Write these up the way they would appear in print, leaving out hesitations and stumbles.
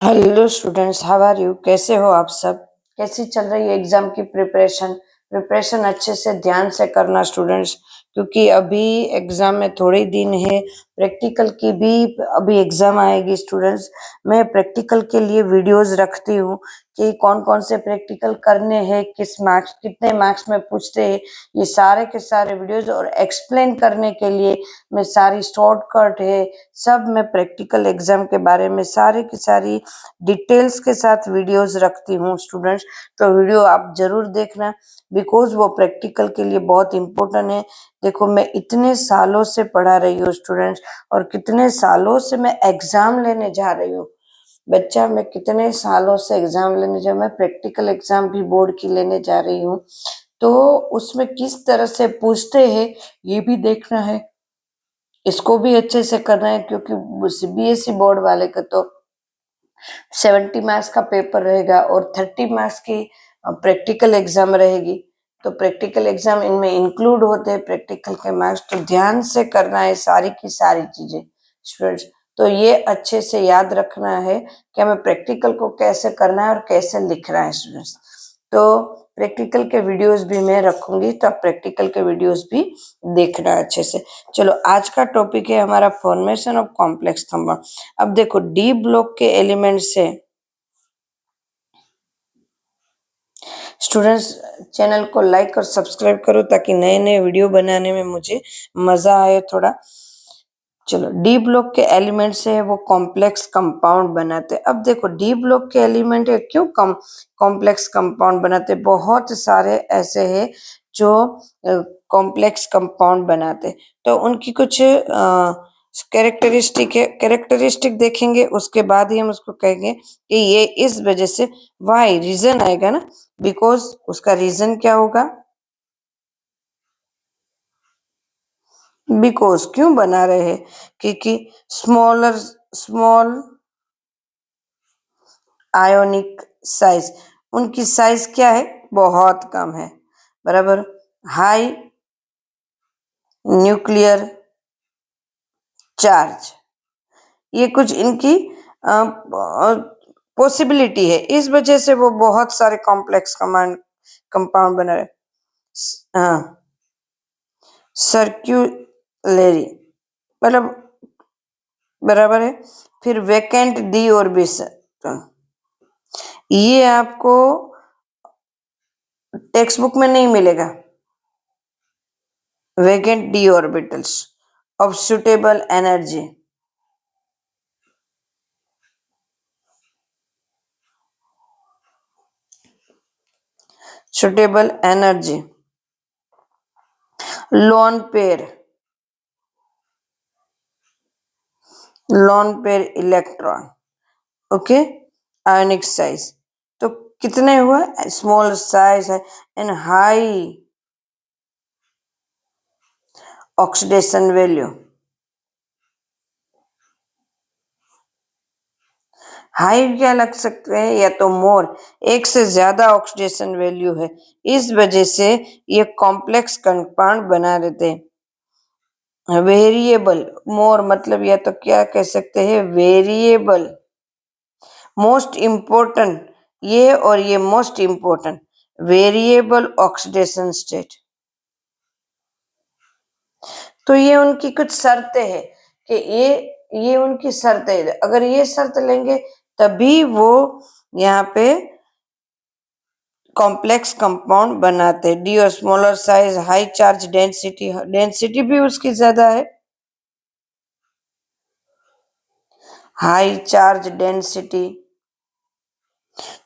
Hello students, how are you? कैसे हो आप सब? कैसी चल रही है एग्जाम की प्रिपरेशन अच्छे से ध्यान से करना स्टूडेंट्स, क्योंकि अभी एग्जाम में थोड़े ही दिन है। प्रैक्टिकल की भी अभी एग्जाम आएगी स्टूडेंट्स। मैं प्रैक्टिकल के लिए वीडियोस रखती हूँ कि कौन कौन से प्रैक्टिकल करने हैं, किस मार्क्स कितने मार्क्स में पूछते हैं, ये सारे के सारे वीडियोस और एक्सप्लेन करने के लिए मैं सारी शॉर्टकट है सब मैं प्रैक्टिकल एग्जाम के बारे में सारी की सारी डिटेल्स के साथ वीडियोस रखती हूँ स्टूडेंट्स। तो वीडियो आप जरूर देखना, बिकॉज वो प्रैक्टिकल के लिए बहुत इम्पोर्टेंट है। देखो, मैं इतने सालों से पढ़ा रही हूँ स्टूडेंट्स, और कितने सालों से मैं एग्जाम लेने जा रही हूँ। बच्चा, मैं कितने सालों से एग्जाम लेने जा, मैं प्रैक्टिकल एग्जाम भी बोर्ड की लेने जा रही हूँ। तो उसमें किस तरह से पूछते हैं ये भी देखना है, इसको भी अच्छे से करना है, क्योंकि सीबीएसई बोर्ड वाले का तो 70 मार्क्स का पेपर रहेगा और 30 मार्क्स की प्रैक्टिकल एग्जाम रहेगी। तो प्रैक्टिकल एग्जाम इनमें इंक्लूड होते हैं प्रैक्टिकल के मार्क्स, तो ध्यान से करना है सारी की सारी चीजें स्टूडेंट्स। तो ये अच्छे से याद रखना है कि हमें प्रैक्टिकल को कैसे करना है और कैसे लिखना है स्टूडेंट्स। तो प्रैक्टिकल के वीडियोस भी मैं रखूंगी, तो आप प्रैक्टिकल के वीडियोस भी देखना अच्छे से। चलो, आज का टॉपिक है हमारा फॉर्मेशन ऑफ कॉम्प्लेक्स थंबा। अब देखो, डी ब्लॉक के एलिमेंट से स्टूडेंट्स, चैनल को लाइक और सब्सक्राइब करो ताकि नए नए वीडियो बनाने में मुझे मजा आए थोड़ा। चलो, डी ब्लॉक के एलिमेंट से है वो कॉम्प्लेक्स कंपाउंड बनाते। अब देखो, डी ब्लॉक के एलिमेंट है क्यों कॉम्प्लेक्स कंपाउंड बनाते? बहुत सारे ऐसे हैं जो कॉम्प्लेक्स कंपाउंड बनाते, तो उनकी कुछ कैरेक्टरिस्टिक है। कैरेक्टरिस्टिक देखेंगे, उसके बाद ही हम उसको कहेंगे कि ये इस वजह से, वाई रीजन आएगा ना, बिकॉज उसका रीजन क्या होगा? बिकॉज क्यों बना रहे हैं? क्योंकि स्मॉल आयोनिक साइज, उनकी साइज क्या है? बहुत कम है, बराबर। हाई न्यूक्लियर चार्ज, ये कुछ इनकी पॉसिबिलिटी है, इस वजह से वो बहुत सारे कॉम्प्लेक्स कंपाउंड बना रहे। हाँ, सर्क्यूलरी, मतलब बराबर है। फिर वेकेंट डी ऑर्बिटल, ये आपको टेक्स्ट बुक में नहीं मिलेगा। Vacant D orbitals of suitable energy, suitable energy, lone pair, electron, okay, ionic size. तो कितने हुआ? स्मॉल साइज है and high oxidation value. High क्या लग सकते हैं, या तो मोर, एक से ज्यादा ऑक्सीडेशन वैल्यू है, इस वजह से ये कॉम्प्लेक्स कंपाउंड बना देते हैं। वेरिएबल, मोर मतलब या तो क्या कह सकते हैं, वेरिएबल। मोस्ट इम्पोर्टेंट, ये और ये most important, variable oxidation state. तो ये उनकी कुछ शर्तें हैं कि ये उनकी शर्तें हैं। अगर ये शर्त लेंगे तभी वो यहाँ पे कॉम्प्लेक्स कंपाउंड बनाते। डी और smaller size, high charge density, density भी उसकी ज्यादा है, हाई चार्ज डेंसिटी,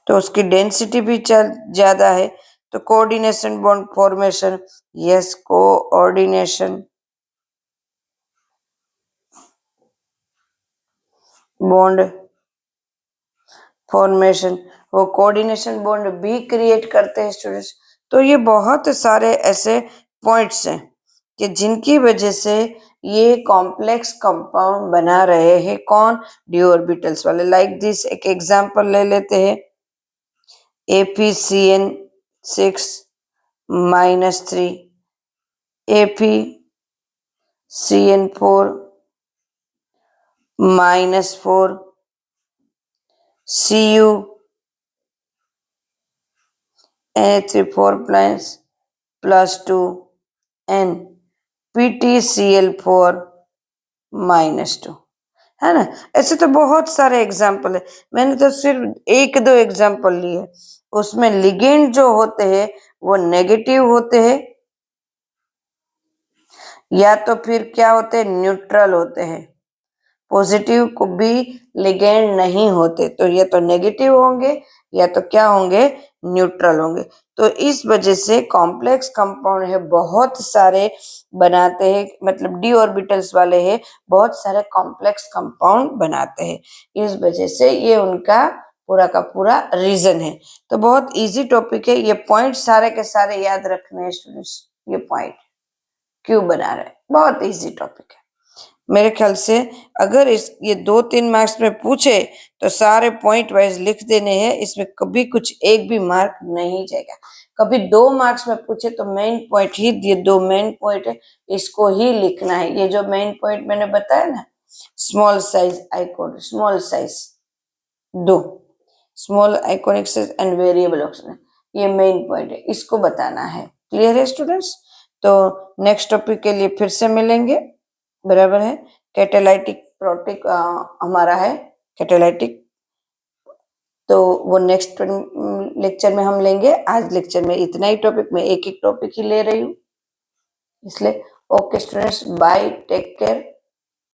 तो उसकी डेंसिटी भी ज्यादा है। तो coordination bond formation, yes, coordination bond formation, वो कोऑर्डिनेशन बॉन्ड भी क्रिएट करते हैं स्टूडेंट्स। तो ये बहुत सारे ऐसे पॉइंट्स हैं कि जिनकी वजह से ये कॉम्प्लेक्स कंपाउंड बना रहे हैं। कौन? डी ऑर्बिटल्स वाले। लाइक दिस, एक एग्जांपल ले लेते हैं, ApCN6-3, ApCN4-4, Cu Na3 4 plus 2 N PtCl4 -2, है ना। ऐसे तो बहुत सारे एग्जाम्पल है, मैंने तो सिर्फ एक दो एग्जाम्पल लिए। उसमें लिगेंड जो होते हैं वो नेगेटिव होते हैं या तो फिर क्या होते हैं, न्यूट्रल होते हैं। पॉजिटिव को भी लिगेंड नहीं होते, तो ये तो नेगेटिव होंगे या तो क्या होंगे, न्यूट्रल होंगे। तो इस वजह से कॉम्प्लेक्स कंपाउंड है बहुत सारे बनाते हैं, मतलब डी ऑर्बिटल्स वाले हैं बहुत सारे कॉम्प्लेक्स कंपाउंड बनाते हैं। इस वजह से ये उनका पूरा का पूरा रीजन है। तो बहुत इजी टॉपिक है, ये पॉइंट सारे के सारे याद रखने हैं स्टूडेंट्स। ये पॉइंट क्यों बना रहे हैं, बहुत इजी टॉपिक है। मेरे ख्याल से अगर इस ये 2-3 मार्क्स में पूछे तो सारे पॉइंट वाइज लिख देने हैं, इसमें कभी कुछ एक भी मार्क नहीं जाएगा। कभी 2 मार्क्स में पूछे तो मेन पॉइंट ही, ये 2 मेन पॉइंट है, इसको ही लिखना है। ये जो मेन पॉइंट मैंने बताया ना, small size icon, small size 2, small iconic size and variable oxygen, ये मेन पॉइंट है, इसको बताना है। क्लियर है स्टूडेंट्स। तो नेक्स्ट टॉपिक के लिए फिर से मिलेंगे, बराबर है। कैटालाइटिक प्रोटिक हमारा है कैटालाइटिक, तो वो नेक्स्ट लेक्चर में हम लेंगे। आज लेक्चर में इतना ही टॉपिक, मैं एक एक टॉपिक ही ले रही हूँ इसलिए। Okay students, bye, take care.